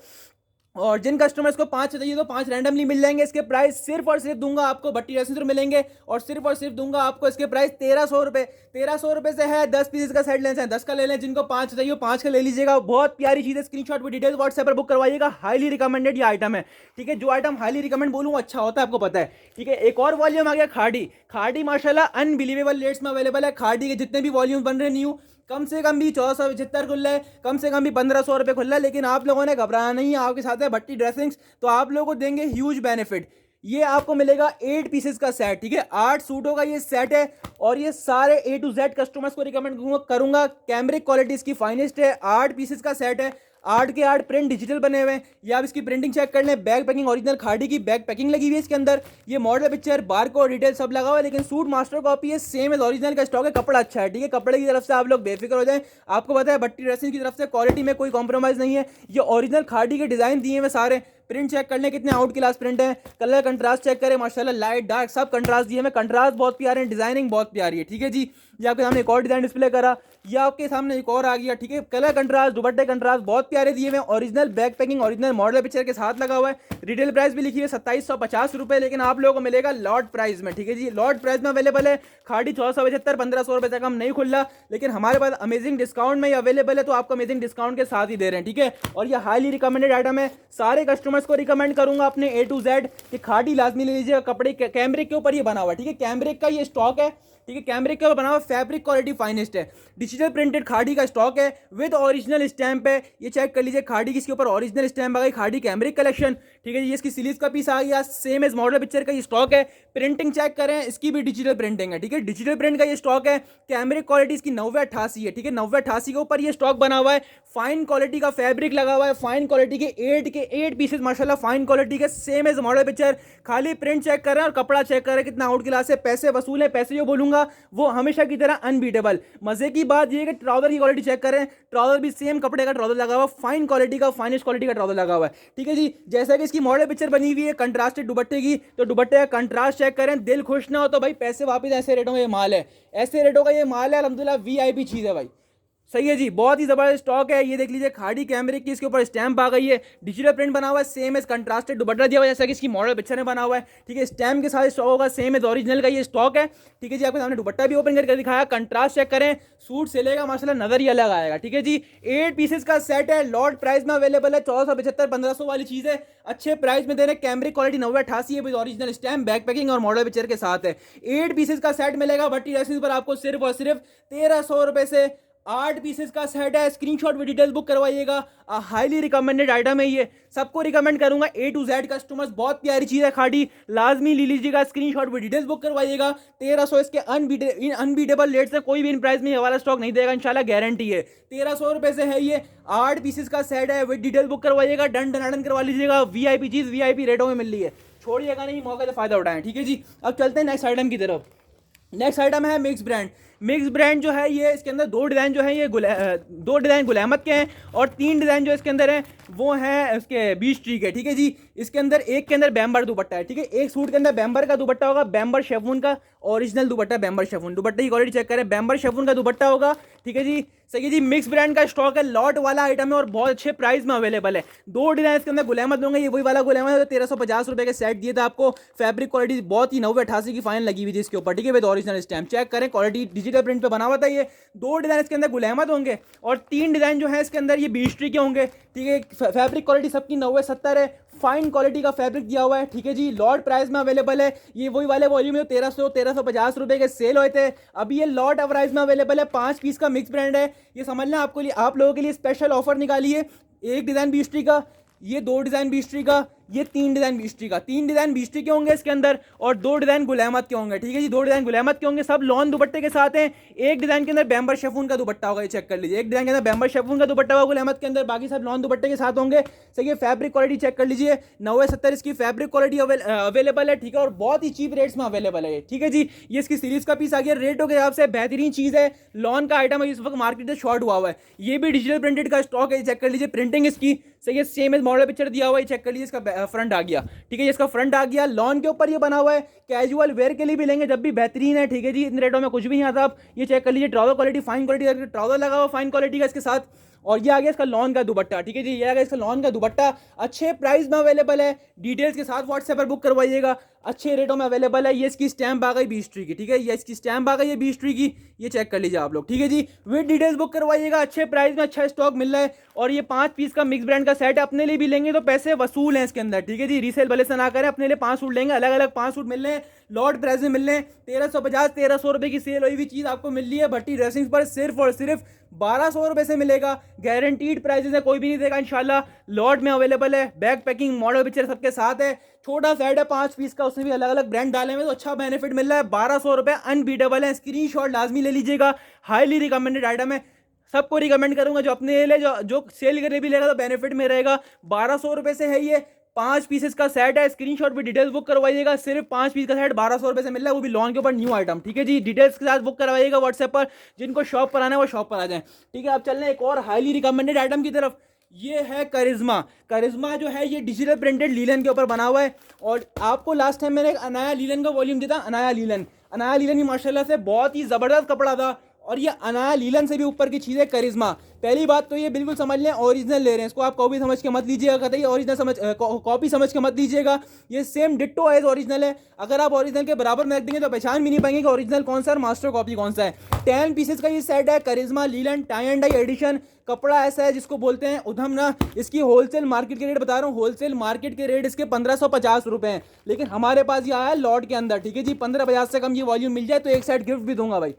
और जिन कस्टमर्स को 5 चाहिए तो 5 रैंडमली मिल जाएंगे। इसके प्राइस सिर्फ और सिर्फ दूंगा आपको, भट्टी ड्रेसिंग मिलेंगे और सिर्फ दूंगा आपको इसके प्राइस 1300 रुपए। 1300 रुपए से है। 10 पीसेस का सेट लेना है 10 का ले लें, जिनको 5 चाहिए 5 का ले लीजिएगा। बहुत प्यारी चीज़ है, स्क्रीनशॉट में डिटेल व्हाट्सएप पर बुक करवाइएगा। हाईली रिकमेंडेड ये आइटम है, ठीक है। जो आइटम हाईली रिकमेंड बोलूँ अच्छा होता है, आपको पता है, ठीक है। एक और वॉल्यूम आ गया खाड़ी। खाड़ी माशाल्लाह अनबिलीवेबल रेट्स में अवेलेबल है। खाड़ी के जितने भी वॉल्यूम बन रहे हैं न्यू, कम से कम भी 1475 खुल रहा है, कम से कम भी 1500 रुपये खुल रहा है। लेकिन आप लोगों ने घबराना नहीं है, आपके साथ है भट्टी ड्रेसिंग्स, तो आप लोगों को देंगे ह्यूज बेनिफिट। ये आपको मिलेगा 8 पीसेस का सेट, ठीक है। 8 सूटों का ये सेट है और ये सारे A to Z कस्टमर्स को रिकमेंड करूंगा। कैमरिक क्वालिटी इसकी फाइनेस्ट है। 8 पीसेस का सेट है, 8 के 8 प्रिंट डिजिटल बने हुए हैं। ये आप इसकी प्रिंटिंग चेक कर लें, बैग पैकिंग ओरिजिनल खाड़ी की बैग पैकिंग लगी हुई है इसके अंदर। ये मॉडल पिक्चर बार को डिटेल सब लगा हुआ है, लेकिन सूट मास्टर कॉपी है, सेम एज ओरिजिनल का स्टॉक है। कपड़ा अच्छा है, ठीक है। कपड़े की तरफ से आप लोग बेफिक्र हो जाएं। आपको पता है भट्टी ड्रेसिंग की तरफ से क्वालिटी में कोई कॉम्प्रोमाइज़ नहीं है। ये ओरिजिनल खाड़ी के डिज़ाइन दिए हुए सारे। प्रिंट चेक करने कितने आउट क्लास प्रिंट है। कलर कंट्रास्ट चेक करें माशाल्लाह, लाइट डार्क सब कंट्रास्ट दिए हैं। कंट्रास्ट बहुत प्यारे हैं, डिजाइनिंग बहुत प्यारी है, ठीक है जी। ये आपके सामने एक और डिजाइन डिस्प्ले करा, ये आपके सामने एक और आ गया, ठीक है। कलर कंट्रास्ट दुपट्टे कंट्रास्ट बहुत प्यारे दिए हुए हैं। Original back packing original model picture के साथ लगा हुआ है। रिटेल प्राइस भी लिखी है 2750 रुपये, लेकिन आप लोगों को मिलेगा लॉट प्राइस में, ठीक है जी। लॉट प्राइस में अवेलेबल है। खाड़ी 1475 1500 रुपये तक हम नहीं खुल रहा, लेकिन हमारे पास अमेजिंग डिस्काउंट में ये अवेलेबल है, तो आपको अमेजिंग डिस्काउंट के साथ ही दे रहे हैं, ठीक है। और ये हाईली रिकमेंडेड आइटम है। सारे कस्टमर्स को रिकमेंड करूंगा अपने A to Z कि खाड़ी लाजमी ले लीजिएगा। कपड़े कैमरिक के ऊपर ये बना हुआ है, ठीक है। कैमरिक का ये स्टॉक है, ठीक है। कैमरिक का बना हुआ, फैब्रिक क्वालिटी फाइनेस्ट है। डिजिटल प्रिंटेड खाड़ी का स्टॉक है विद ओरिजिनल स्टैंप है। ये चेक कर लीजिए, खाड़ी की इसके ऊपर ओरिजिनल स्टैंप आ गई, खाड़ी कैमरिक कलेक्शन, ठीक है जी। इसकी सीरीज का पीस आ गया, सेम एज मॉडल पिक्चर का ये स्टॉक है। प्रिंटिंग चेक करें, इसकी भी डिजिटल प्रिंटिंग है, ठीक है। डिजिटल प्रिंट का ये स्टॉक है। कैमरिक क्वालिटी इसकी 9088 है, ठीक है। 9088 के ऊपर ये स्टॉक बना हुआ है। फाइन क्वालिटी का फैब्रिक लगा हुआ है। फाइन क्वालिटी के 8 पीसेस माशाल्लाह फाइन क्वालिटी के, सेम एज मॉडल पिक्चर। खाली प्रिंट चेक कर रहे हैं और कपड़ा चेक कर रहे हैं कितना आउट क्लास है। पैसे वसूल है, पैसे जो बोलूंगा वो हमेशा की तरह अनबीटेबल। मजे की बात ये है कि ट्राउजर की क्वालिटी चेक करें, ट्राउजर भी सेम कपड़े का ट्राउजर लगा हुआ, फाइन क्वालिटी का फाइनेस्ट क्वालिटी का ट्राउजर लगा हुआ है, ठीक है जी। जैसा कि इसकी मॉडल पिक्चर बनी हुई है कंट्रास्टेड दुपट्टे की, तो दुपट्टे का कंट्रास्ट चेक करें। दिल खुश ना हो तो भाई पैसे वापस, ऐसे रेटों का ये माल है, ऐसे रेटों का ये माल है। अल्हम्दुलिल्लाह वीआईपी चीज़ है भाई, सही है जी। बहुत ही जबरदस्त स्टॉक है। ये देख लीजिए, खाड़ी कैमरिक की इसके ऊपर स्टैंप आ गई है। डिजिटल प्रिंट बना हुआ है, सेम एज कंट्रास्टेड दुपट्टा दिया हुआ है जैसा कि इसकी मॉडल पिक्चर में बना हुआ है, ठीक है। स्टैम्प के साथ स्टॉक होगा, सेम एज ओरिजिनल का ये स्टॉक है, ठीक है जी। आपके सामने दुपट्टा भी ओपन करके दिखाया, कंट्रास्ट चेक करें। सूट से लेगा माशाल्लाह नजर ही अलग आएगा, ठीक है जी। 8 पीसेस का सेट है, लॉट प्राइस में अवेलेबल है। 1475 1500 वाली चीज़ है, अच्छे प्राइस में दे रहे हैं। कैमरिक क्वालिटी 9088 है with original stamp, back packing और मॉडल पिक्चर के साथ है। 8 पीसेस का सेट मिलेगा भट्टी ड्रेसिंग पर आपको सिर्फ और सिर्फ 1300 रुपये से। 8 पीसेस का सेट है, स्क्रीनशॉट में डिटेल्स बुक करवाइएगा। हाईली रिकमेंडेड आइटम है ये, सबको रिकमेंड करूंगा। A to Z कस्टमर्स, बहुत प्यारी चीज़ है खाड़ी, लाजमी ले लीजिएगा। स्क्रीनशॉट में डिटेल्स बुक करवाइएगा। 1300 इसके अनबीटेबल रेट से कोई भी इन प्राइस में ये वाला स्टॉक नहीं देगा इंशाल्लाह, गारंटी है। 1300 रुपये से है ये। 8 पीसेस का सेट है विद डिटेल बुक करवाइएगा, डन डन करवा लीजिएगा। वीआईपी चीज़ वीआईपी रेटों में मिल रही है, छोड़िएगा नहीं, मौके से फायदा उठाएं, ठीक है जी। अब चलते हैं नेक्स्ट आइटम की तरफ। नेक्स्ट आइटम है मिक्स ब्रांड। मिक्स ब्रांड जो है ये इसके अंदर दो डिज़ाइन जो है ये दो डिज़ाइन गुल अहमद के हैं और तीन डिज़ाइन जो इसके अंदर हैं वो हैं उसके बीच ट्री के। ठीक है जी, इसके अंदर एक के अंदर बैम्बर दुपट्टा है। ठीक है, एक सूट के अंदर बैम्बर का दुपट्टा होगा, बैम्बर शेफून का ओरिजिनल दुपट्टा, बैम्बर शेफून दुपट्टे की क्वालिटी चेक करें, बैम्बर शेफून का दुपट्टा होगा। ठीक है जी, सही है जी। मिक्स ब्रांड का स्टॉक है, लॉट वाला आइटम है और बहुत अच्छे प्राइस में अवेलेबल है। दो डिजाइन इसके अंदर गुल अहमद होंगे, ये वही वाला गुल अहमद है 1350 रुपए के सेट दिए थे आपको। फैब्रिक क्वालिटी बहुत ही 90-88 की फाइन लगी हुई थी इसके ऊपर। ठीक है, विद ओरिजिनल स्टैम्प चेक करें, क्वालिटी डिजिटल प्रिंट पे बना हुआ था। ये दो डिजाइन इसके अंदर गुल अहमद होंगे और तीन डिजाइन जो है इसके अंदर ये बीच ट्री के होंगे। ठीक है, फैब्रिक क्वालिटी सबकी 90-70 है, फाइन क्वालिटी का फैब्रिक दिया हुआ है। ठीक है जी, लॉट प्राइस में अवेलेबल है। ये वही वाले वॉल्यूम में 1350 रुपए के सेल हुए थे, अभी ये लॉट प्राइस में अवेलेबल है। 5 पीस का मिक्स ब्रांड है ये, समझना आपको लिए आप लोगों के लिए स्पेशल ऑफर निकाली है। एक डिजाइन बीच ट्री का, ये दो डिजाइन बीच ट्री का, ये तीन डिजाइन बीच ट्री का। तीन डिजाइन बीच ट्री के होंगे इसके अंदर और दो डिजाइन गुल अहमद के होंगे। ठीक है जी, दो डिजाइन गुल अहमद के होंगे, सब लॉन दुपट्टे के साथ हैं। एक डिजाइन के अंदर बैम्बर शेफून का दुपट्टा होगा, ये चेक कर लीजिए। एक डिजाइन के अंदर बैम्बर शेफून का दुपट्टा होगा गुल अहमद के अंदर, बाकी सब लॉन दुपट्टे के साथ होंगे। सही है, फैब्रिक क्वालिटी चेक कर लीजिए, 90-70 इसकी फैब्रिक क्वालिटी अवेलेबल है। ठीक है, और बहुत ही चीप रेट्स में अवेलेबल है। ठीक है जी, ये इसकी सीरीज का पीस आ गया, रेटों के हिसाब से बेहतरीन चीज़ है। लॉन का आइटम है, इस वक्त मार्केट में शॉर्ट हुआ हुआ है। ये भी डिजिटल प्रिंटेड का स्टॉक है, चेक कर लीजिए। प्रिंटिंग इसकी सही है, सेम एज मॉडल पिक्चर दिया हुआ है, चेक कर लीजिए। इसका फ्रंट आ गया। ठीक है, इसका फ्रंट आ गया, लॉन के ऊपर ये बना हुआ है। कैजुअल वेयर के लिए भी लेंगे जब भी बेहतरीन है। ठीक है जी, इन रेटों में कुछ भी नहीं आता। आप ये चेक कर लीजिए, trouser quality fine quality, trouser लगा हुआ फाइन क्वालिटी का इसके साथ। और ये आ गया इसका लॉन का दुपट्टा। ठीक है जी, ये आ गया इसका लॉन का दुपट्टा, अच्छे प्राइस में अवेलेबल है। डिटेल्स के साथ व्हाट्सएप पर बुक करवाइएगा, अच्छे रेटों में अवेलेबल है। ये इसकी स्टैम्प आ गई बीच ट्री की। ठीक है, ये इसकी स्टैम्प आ गई है बीच ट्री की, ये चेक कर लीजिए आप लोग। ठीक है जी, विद डिटेल्स बुक करवाइएगा, अच्छे प्राइस में अच्छा स्टॉक मिल रहा है। और ये 5 पीस का मिक्स ब्रांड का सेट है, अपने लिए भी लेंगे तो पैसे वसूल हैं इसके अंदर। ठीक है जी, रीसेल भले से ना करें, अपने लिए 5 सूट लेंगे, अलग अलग 5 सूट मिल रहे हैं, लॉट प्राइस में मिल रहे हैं। 1350-1300 रुपए की सेल हुई हुई चीज़ आपको मिल रही है भट्टी ड्रेसिंग्स पर, सिर्फ और सिर्फ 1200 रुपए से मिलेगा। गारंटीड प्राइसेस है, कोई भी नहीं देगा इंशाल्लाह। लॉट में अवेलेबल है, बैग पैकिंग मॉडल पिक्चर सबके साथ है। छोटा सेट है 5 पीस का, उसमें भी अलग अलग ब्रांड डाले हुए, तो अच्छा बेनिफिट मिल रहा है। 1200 रुपए अनबीटेबल है, स्क्रीनशॉट लाजमी ले लीजिएगा। हाईली रिकमेंडेड आइटम है, सबको रिकमेंड करूंगा जो अपने ले, जो सेल करने भी लेगा तो बेनिफिट में रहेगा। 1200 रुपए से है ये, 5 पीसेस का सेट है। स्क्रीनशॉट भी डिटेल्स बुक करवाइएगा, सिर्फ 5 पीस का सेट 1200 रुपए से मिल रहा है, वो भी लॉन के ऊपर न्यू आइटम। ठीक है जी, डिटेल्स के साथ बुक करवाइएगा व्हाट्सएप पर। जिनको शॉप पर आना है वो शॉप पर आ जाएं। ठीक है, अब चल रहे हैं एक और हाईली रिकमेंडेड आइटम की तरफ। ये है करिश्मा। करिश्मा जो है ये डिजिटल प्रिंटेड लीलन के ऊपर बना हुआ है। और आपको लास्ट टाइम मैंने एक अनाया लीलन का वॉल्यूम दिया था, अनाया लीलन भी माशाल्लाह से बहुत ही ज़बरदस्त कपड़ा था। और ये अनाया लीलन से भी ऊपर की चीज़ है करिश्मा। पहली बात तो ये बिल्कुल समझ लें, ओरिजिनल ले रहे हैं, इसको आप कॉपी समझ के मत लीजिएगा, कतई ओरिजिनल समझ कॉपी समझ के मत लीजिएगा। ये सेम डिट्टो एज ओरिजिनल है। अगर आप ओरिजिनल के बराबर में रख देंगे तो पहचान भी नहीं पाएंगे कि ओरिजिनल कौन सा है और मास्टर कॉपी कौन सा है। 10 पीसेस का ये सेट है, Karishma linen tie and dye edition. कपड़ा ऐसा है जिसको बोलते हैं उधम ना। इसकी होलसेल मार्केट के रेट बता रहा हूँ, होलसेल मार्केट के रेट इसके 1550 रुपए हैं, लेकिन हमारे पास ये आया है लॉट के अंदर। ठीक है जी, 1550 से कम ये वॉल्यूम मिल जाए तो एक सेट गिफ्ट भी दूंगा भाई।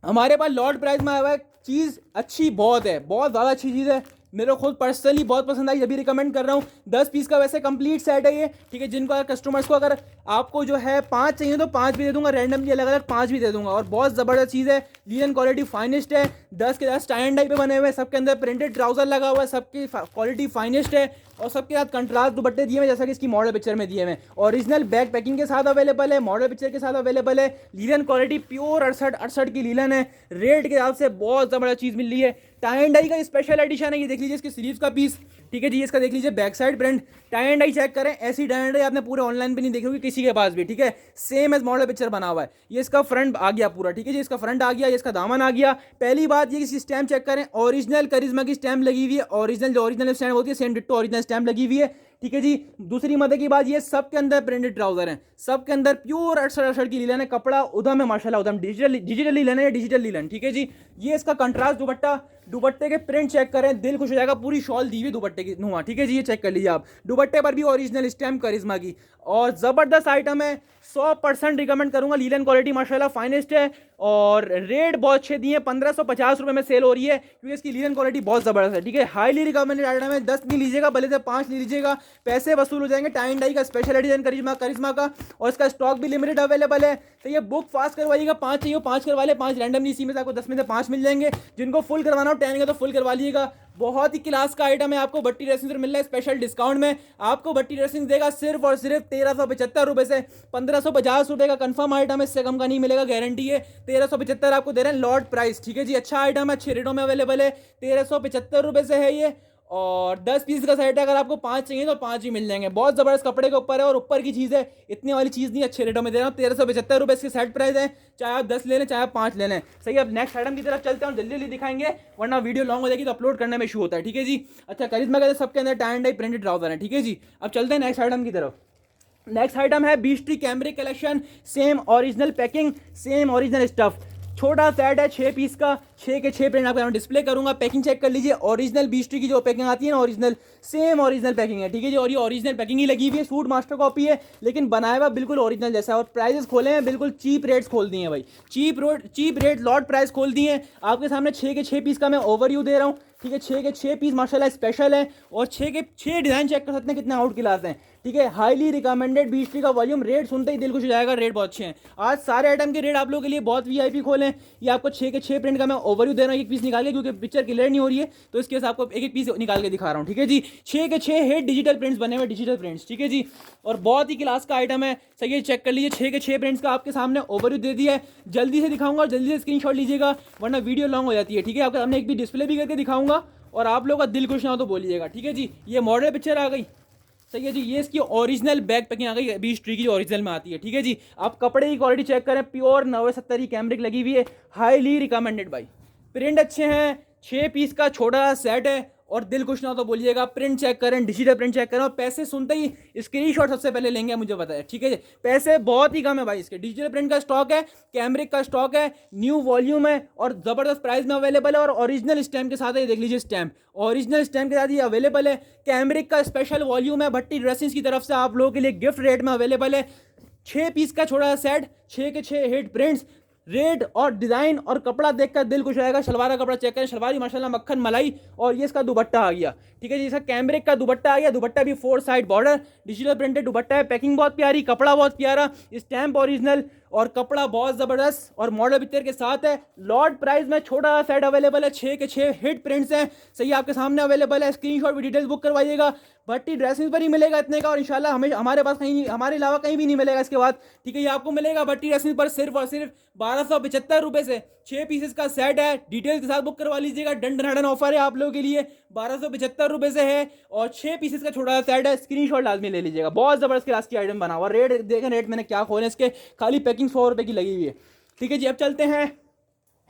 हमारे पास लॉट प्राइस में आया हुआ है, चीज़ अच्छी बहुत है, बहुत ज़्यादा अच्छी चीज़ है। मेरे को खुद पर्सनली बहुत पसंद आई, अभी रिकमेंड कर रहा हूँ। 10 पीस का वैसे कंप्लीट सेट है ये। ठीक है, जिनको अगर कस्टमर्स को अगर आपको जो है 5 चाहिए तो 5 भी दे दूंगा, रैंडमली अलग अलग 5 भी दे दूंगा। और बहुत ज़बरदस्त चीज़ है, लीलन क्वालिटी फाइनेस्ट है। 10 के 10 टाई एंड डाई पे बने हुए हैं, सबके अंदर प्रिंटेड ट्राउजर लगा हुआ है, सबकी क्वालिटी फाइनेस्ट है। और सबके साथ कंट्रास्ट दुपट्टे दिए हुए जैसा कि इसकी मॉडल पिक्चर में दिए हुए हैं। ओरिजिनल बैग पैकिंग के साथ अवेलेबल है, मॉडल पिक्चर के साथ अवेलेबल है। लीलन क्वालिटी प्योर 68 की लीलन है। रेट के हिसाब से बहुत ज़बरदस्त चीज़ मिल रही है। टाई एंड डाई का स्पेशल एडिशन है, ये देख लीजिए इसकी स्लीव्स का पीस। ठीक है जी, इसका देख लीजिए back side print. Tie and dye check करें, ऐसी टाई एंड डाई आपने पूरे ऑनलाइन पे नहीं देखी होगी किसी के पास भी। ठीक है, सेम एज मॉडल पिक्चर बना हुआ है। ये इसका फ्रंट आ गया पूरा। ठीक है जी, इसका फ्रंट आ गया, ये इसका दामन आ गया। पहली बात ये इसकी स्टैम्प चेक करें, ओरिजिनल करिश्मा की स्टैम्प लगी हुई है। ओरिजिनल जो ओरिजिनल स्टैम्प होती है सेम डिट्टो ओरिजिनल स्टैम्प लगी हुई है। ठीक है जी, दूसरी मदद की बात, ये सबके अंदर प्रिंटेड ट्राउजर हैं, सबके अंदर प्योर 68 की लीलन है। कपड़ा उधम है माशाल्लाह, उधम डिजिटल लीलन है, डिजिटल लीलन। ठीक है जी, ये इसका कंट्रास्ट दुपट्टा, दुपट्टे के प्रिंट चेक करें, दिल खुश हो जाएगा। पूरी शॉल दी हुई दुपट्टे की नुमा। ठीक है जी, ये चेक कर लीजिए आप, दुपट्टे पर भी ओरिजिनल स्टैम्प करिश्मा की। और ज़बरदस्त आइटम है, 100% रिकमेंड करूंगा। लीलन क्वालिटी माशाल्लाह फाइनेस्ट है और रेट बहुत अच्छे दिए, 1550 रुपये में सेल हो रही है क्योंकि इसकी लीलन क्वालिटी बहुत ज़बरदस्त है। ठीक है, हाईली रिकमेंडेड आइटम है। 10 नहीं लीजिएगा, भले से 5 नहीं लीजिएगा, पैसे वसूल हो जाएंगे। टाई एंड डाई का स्पेशल एडिशन करिश्मा का, और इसका स्टॉक भी लिमिटेड अवेलेबल है। तो ये बुक फास्ट करवाइएगा, 5 चाहिए 5 करवा ले, 5 रैंडमली, इसी में से आपको 10 में से 5 मिल जाएंगे। जिनको फुल करवाना हो 10 का तो फुल करवा लीजिएगा। बहुत ही क्लास का आइटम है, आपको भट्टी ड्रेसिंग मिल रहा है स्पेशल डिस्काउंट में। आपको भट्टी ड्रेसिंग देगा सिर्फ और सिर्फ 1375 से। 1550 का कंफर्म आइटम है, इससे कम का नहीं मिलेगा, गारंटी है। 1375 आपको दे रहे हैं लॉट प्राइस, ठीक है जी। अच्छा आइटम है, अच्छे रेटों में अवेलेबल है। 1375 से है ये, और 10 पीस का सेट है। अगर आपको 5 चाहिए तो 5 ही मिल जाएंगे। बहुत ज़बरदस्त कपड़े के ऊपर है और ऊपर की चीज़ है, इतनी वाली चीज़ नहीं, अच्छे रेटों में दे रहा हूँ। 1375 इसके सेट प्राइस है, चाहे आप 10 ले लें चाहे आप 5 ले लें। सही, अब नेक्स्ट आइटम की तरफ चलते हैं और जल्दी जल्दी दिखाएंगे, वरना वीडियो लॉन्ग हो जाएगी तो अपलोड करने में इशू होता है, ठीक है जी। अच्छा, करिश्मा कहते हैं सबके अंदर tie and dye printed trouser है, ठीक है जी। अब चलते हैं नेक्स्ट आइटम की तरफ। नेक्स्ट आइटम है बीस्ट्री cambric collection, same original packing, same original stuff. छोटा सेट है 6 पीस का, 6 के 6 प्रिंट आपको यहाँ डिस्प्ले करूंगा। पैकिंग चेक कर लीजिए, ओरिजिनल बीस्ट्री की जो पैकिंग आती है ना, ओरिजिनल, सेम ओरिजिनल पैकिंग है, ठीक है जी। और ये ओरिजिनल पैकिंग ही लगी हुई है, सूट मास्टर कॉपी है, लेकिन बनाया हुआ बिल्कुल ओरिजिनल जैसा है। और प्राइजेस खोले हैं बिल्कुल चीप रेट्स खोल दिए हैं भाई, चीप रेट लॉट प्राइस खोल दिए हैं आपके सामने। 6 के 6 पीस का मैं ओवरव्यू दे रहा हूँ, ठीक है। 6 के 6 पीस माशाल्लाह स्पेशल है, और 6 के 6 डिज़ाइन चेक कर सकते हैं कितने आउट क्लास हैं, ठीक है। हाईली रिकमेंडेड बीस्ट्री का वॉल्यूम, रेट सुनते ही दिल खुश हो जाएगा, रेट बहुत अच्छे हैं। आज सारे आइटम के रेट आप लोगों के लिए बहुत वीआईपी खोले हैं। ये आपको 6 के 6 प्रिंट का मैं ओवरव्यू दे रहा हूँ, एक पीस निकाल के, क्योंकि पिक्चर क्लियर नहीं हो रही है तो इसके साथ आपको एक एक पीस निकाल के दिखा रहा हूँ, ठीक है जी। 6 के 6 हेड डिजिटल प्रिंट्स बने हुए, डिजिटल प्रिंट्स, ठीक है जी। और बहुत ही क्लास का आइटम है, सही है, चेक कर लीजिए। 6 के 6 प्रिंट्स का आपके सामने ओवरव्यू दे दिया है, जल्दी से दिखाऊंगा और जल्दी से स्क्रीनशॉट लीजिएगा, वरना वीडियो लॉन्ग हो जाती है, ठीक है। आपके सामने एक भी डिस्प्ले भी करके दिखाऊंगा, और आप लोगों का दिल खुश ना हो तो बोलिएगा, ठीक है जी। ये मॉडल पिक्चर आ गई, सही है जी। ये इसकी ओरिजिनल बैक पैकिंग आ गई, बीस्ट्री की ओरिजिनल में आती है, ठीक है जी। आप कपड़े की क्वालिटी चेक करें, प्योर 90-70 की कैमरिक लगी हुई है, हाईली रिकमेंडेड भाई। प्रिंट अच्छे हैं, 6 पीस का छोटा सेट है, और दिल खुश ना हो तो बोलिएगा। प्रिंट चेक करें, डिजिटल प्रिंट चेक करें, और पैसे सुनते ही स्क्रीनशॉट सबसे पहले लेंगे, मुझे पता है, ठीक है जी। पैसे बहुत ही कम है भाई इसके। डिजिटल प्रिंट का स्टॉक है, कैमरिक का स्टॉक है, न्यू वॉल्यूम है, और ज़बरदस्त प्राइस में अवेलेबल है, और ओरिजिनल स्टैम्प के साथ है, ये देख लीजिए स्टैम्प, ओरिजिनल स्टैम्प के साथ ये अवेलेबल है। कैमरिक का स्पेशल वॉल्यूम है, भट्टी ड्रेसिंग्स की तरफ से आप लोगों के लिए गिफ्ट रेट में अवेलेबल है। 6 पीस का छोटा सेट, 6 के 6 हेड प्रिंट्स, रेट और डिजाइन और कपड़ा देखकर दिल खुश हो जाएगा। शलवार का कपड़ा चेक करें, शलवार माशाल्लाह मक्खन मलाई, और ये इसका दुपट्टा आ गया, ठीक है जी। इसका कैमरिक का दुपट्टा आ गया, दुपट्टा भी 4 साइड बॉर्डर, डिजिटल प्रिंटेड दुपट्टा है। पैकिंग बहुत प्यारी, कपड़ा बहुत प्यारा, स्टैम्प ओरिजिनल, और कपड़ा बहुत ज़बरदस्त, और मॉडल पिक्चर के साथ है। लॉट प्राइस में छोटा सेट अवेलेबल है, 6 के 6 हिट प्रिंट्स हैं, सही आपके सामने अवेलेबल है। स्क्रीनशॉट भी डिटेल्स बुक करवाइएगा, भट्टी ड्रेसिंग पर ही मिलेगा इतने का, और इंशाल्लाह हमें हमारे पास कहीं, हमारे अलावा कहीं भी नहीं मिलेगा इसके बाद, ठीक है। ये आपको मिलेगा भट्टी ड्रेसिंग पर सिर्फ और सिर्फ 1275 से। 6 पीसेस का सेट है, डिटेल्स के साथ बुक करवा लीजिएगा, डन ऑफर है आप लोगों के लिए। 1275 से है, और 6 पीसेस का छोटा सेट है, स्क्रीनशॉट लाजमी ले लीजिएगा। बहुत ज़बरदस्त क्लास की आइटम बना हुआ, रेट देखें, रेट मैंने क्या खोले इसके, खाली पैकिंग 100 रुपये की लगी हुई है, ठीक है जी। अब चलते हैं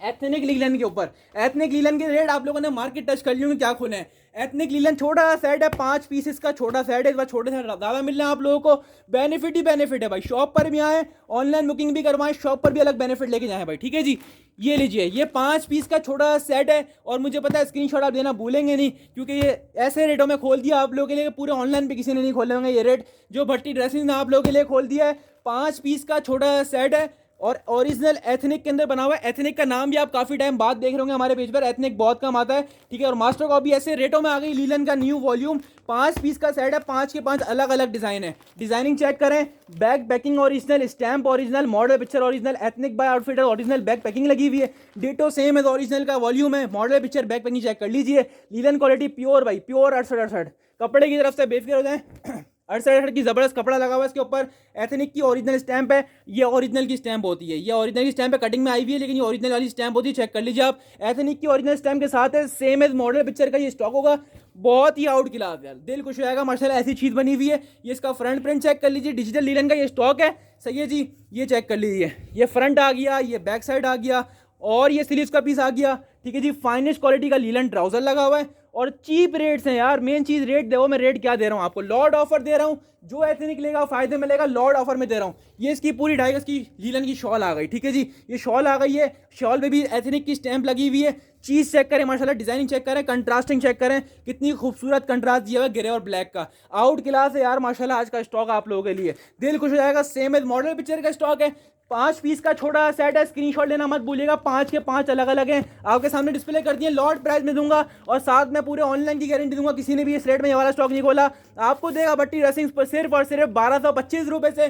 एथनिक लीलन के ऊपर। एथनिक लीलन के रेट आप लोगों ने मार्केट टच कर लिए, क्या खोले हैं। एथनिक लीलन छोटा सेट है, 5 पीसेस का छोटा सेट है, इस बार छोटे से ज़्यादा मिल रहे हैं आप लोगों को। बेनिफिट ही बेनिफिट है भाई, शॉप पर भी आए, ऑनलाइन बुकिंग भी करवाएं, शॉप पर भी अलग बेनिफिट लेके जाएं भाई, ठीक है जी। ये लीजिए, ये 5 पीस का छोटा सेट है, और मुझे पता है स्क्रीनशॉट आप देना भूलेंगे नहीं, क्योंकि ये ऐसे रेटों में खोल दिया आप लोगों के लिए, पूरे ऑनलाइन पे किसी ने नहीं खोले होंगे ये रेट, जो भट्टी ड्रेसिंग ने आप लोगों के लिए खोल दिया है। 5 पीस का छोटा सेट है, और ओरिजिनल एथनिक के अंदर बना हुआ है। एथनिक का नाम भी आप काफ़ी टाइम बाद देख रहे होंगे हमारे पेज पर, एथनिक बहुत कम आता है, ठीक है। और मास्टर कॉपी ऐसे रेटों में आ गई, लीलन का न्यू वॉल्यूम, 5 पीस का सेट है, 5 के 5 अलग अलग डिज़ाइन है। डिजाइनिंग चेक करें, back packing original, stamp original, model picture original, ethnic by outfit original back packing लगी हुई है, डिटो सेम है ओरिजिनल का वॉल्यूम है, model picture back packing check कर लीजिए। लीलन क्वालिटी प्योर भाई, प्योर 68 कपड़े की तरफ से बेफिक्र हो जाए। 68 की ज़बरदस्त कपड़ा लगा हुआ है इसके ऊपर। एथनिक की ओरिजिनल स्टैंप है, ये ओरिजिनल की स्टैंप होती है, ये ओरिजिनल की स्टैंप है, कटिंग में आई हुई है, लेकिन ये ओरिजिनल वाली स्टैंप होती है, चेक कर लीजिए आप। एथनिक की ओरिजिनल स्टैंप के साथ है, सेम एज मॉडल पिक्चर का ये स्टॉक होगा, बहुत ही आउट क्लास यार, दिल खुश हो जाएगा माशाल्लाह, ऐसी चीज़ बनी हुई है। ये इसका फ्रंट प्रिंट चेक कर लीजिए, डिजिटल लीलन का ये स्टॉक है, सही है जी। ये चेक कर लीजिए, ये फ्रंट आ गया, ये बैक साइड आ गया, और ये स्लीव्स का पीस आ गया, ठीक है जी। फाइनेस्ट क्वालिटी का लीलन ट्राउजर लगा हुआ है, और चीप रेट्स हैं यार, मेन चीज़ रेट दे। मैं रेट क्या दे रहा हूँ आपको, लॉर्ड ऑफर दे रहा हूँ, जो एथनिक लेगा फायदे में लेगा, लॉर्ड ऑफर में दे रहा हूँ। ये इसकी पूरी 2.5 गज की लीलन की शॉल आ गई, ठीक है जी। ये शॉल आ गई है, शॉल पे भी एथनिक की स्टैंप लगी हुई है। चीज़ चेक करें माशाल्लाह, डिजाइनिंग चेक करें, कंट्रास्टिंग चेक करें, कितनी खूबसूरत कंट्रास्ट दिया हुआ है ग्रे और ब्लैक का, आउट क्लास है यार माशाल्लाह। आज का स्टॉक आप लोगों के लिए दिल खुश हो जाएगा, सेम एज मॉडल पिक्चर का स्टॉक है। 5 पीस का छोटा सेट है, स्क्रीनशॉट लेना मत भूलिएगा, 5 के 5 अलग अलग हैं, आपके सामने डिस्प्ले कर दिए, लॉट प्राइस में दूंगा, और साथ में पूरे ऑनलाइन की गारंटी दूंगा। किसी ने भी इस रेट में ये वाला स्टॉक नहीं खोला, आपको देगा भट्टी ड्रेसिंग्स पर सिर्फ और सिर्फ 1225 रुपये से।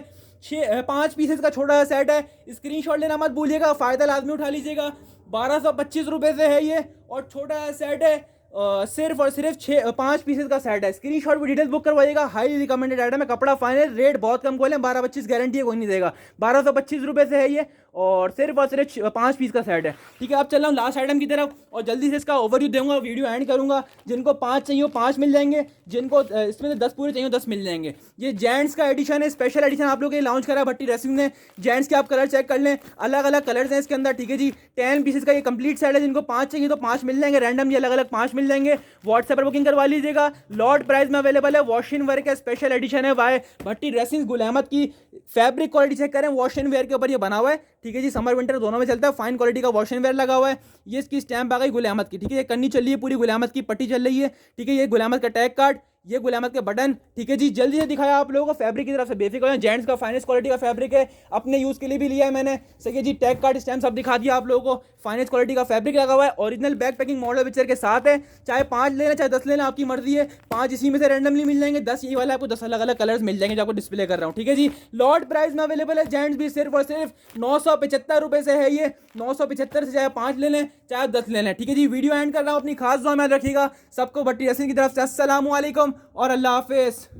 5 पीसेस का छोटा सेट है, स्क्रीनशॉट लेना मत भूलिएगा, फ़ायदा लाजमी उठा लीजिएगा। 1225 रुपये से है ये। और छोटा सेट है सिर्फ और सिर्फ 5 पीसेस का सेट है। स्क्रीनशॉट भी डिटेल्स बुक करवाइएगा। हाईली रिकमेंडेड आइटम है, कपड़ा फाइनल, रेट बहुत कम खोलें, 12-25 गारंटी है, कोई नहीं देगा। 1225 रुपये से है ये और सिर्फ 5 पीस का सेट है। ठीक है, अब चल रहा हूँ लास्ट आइटम की तरफ और जल्दी से इसका ओवरव्यू दूंगा, वीडियो एंड करूंगा। जिनको 5 चाहिए 5 मिल जाएंगे, जिनको इसमें से 10 पूरे चाहिए 10 मिल जाएंगे। ये जेंट्स का एडिशन है, स्पेशल एडिशन आप लोग के लॉन्च करा भट्टी ड्रेसिंग ने। जेंट्स के आप कलर चेक कर लें, अलग अलग कलर्स हैं इसके अंदर। ठीक है जी, 10 पीसेस का ये कंप्लीट सेट है। जिनको 5 चाहिए तो 5 मिल जाएंगे, रैंडम ये अलग अलग 5 मिल जाएंगे। व्हाट्सएप पर बुकिंग करवा लीजिएगा, लॉट प्राइस में अवेलेबल है। वॉश इन वेयर का स्पेशल एडिशन है बाय भट्टी ड्रेसिंग गुल अहमद की। फैब्रिक क्वालिटी चेक करें, वॉश इन वेयर के ऊपर ये बना हुआ है। ठीक है जी, समर विंटर दोनों में चलता है। फाइन क्वालिटी का वॉश एंड वेयर लगा हुआ है। ये इसकी स्टैंप आ गई गुल अहमद की। ठीक है, ये कन्नी चल रही है पूरी, गुल अहमद की पट्टी चल रही है। ठीक है, ये गुल अहमद का टैग कार्ड, ये गुल अहमद के बटन। ठीक है जी, जल्दी से दिखाया आप लोगों को। फैब्रिक की तरफ से बेफिक्र हो, जेंट्स का फाइनेस्ट क्वालिटी का फैब्रिक है, अपने यूज़ के लिए भी लिया है मैंने। सही है जी, टैग कार्ड स्टैम्प सब दिखा दिया आप लोगों को। फाइनेस्ट क्वालिटी का फैब्रिक लगा हुआ है, original back packing model picture के साथ है। चाहे 5 लेना चाहे 10 लेना, आपकी मर्जी है। 5 इसी में से रैंडमली मिल जाएंगे, 10 ये वाला आपको 10 अलग अलग कलर्स मिल जाएंगे जो आपको डिस्प्ले कर रहा हूँ। ठीक है जी, लॉट प्राइस में अवेलेबल है। जेंट्स भी सिर्फ और सिर्फ 975 से है ये। 975 से चाहे 5 ले लें चाहे 10 ले लें। ठीक है जी, वीडियो एंड कर रहा हूँ। अपनी खास दुआ में रखिएगा। सबको भट्टी ड्रेसिंग की तरफ से अस्सलाम वालेकुम और अल्लाह हाफिज़।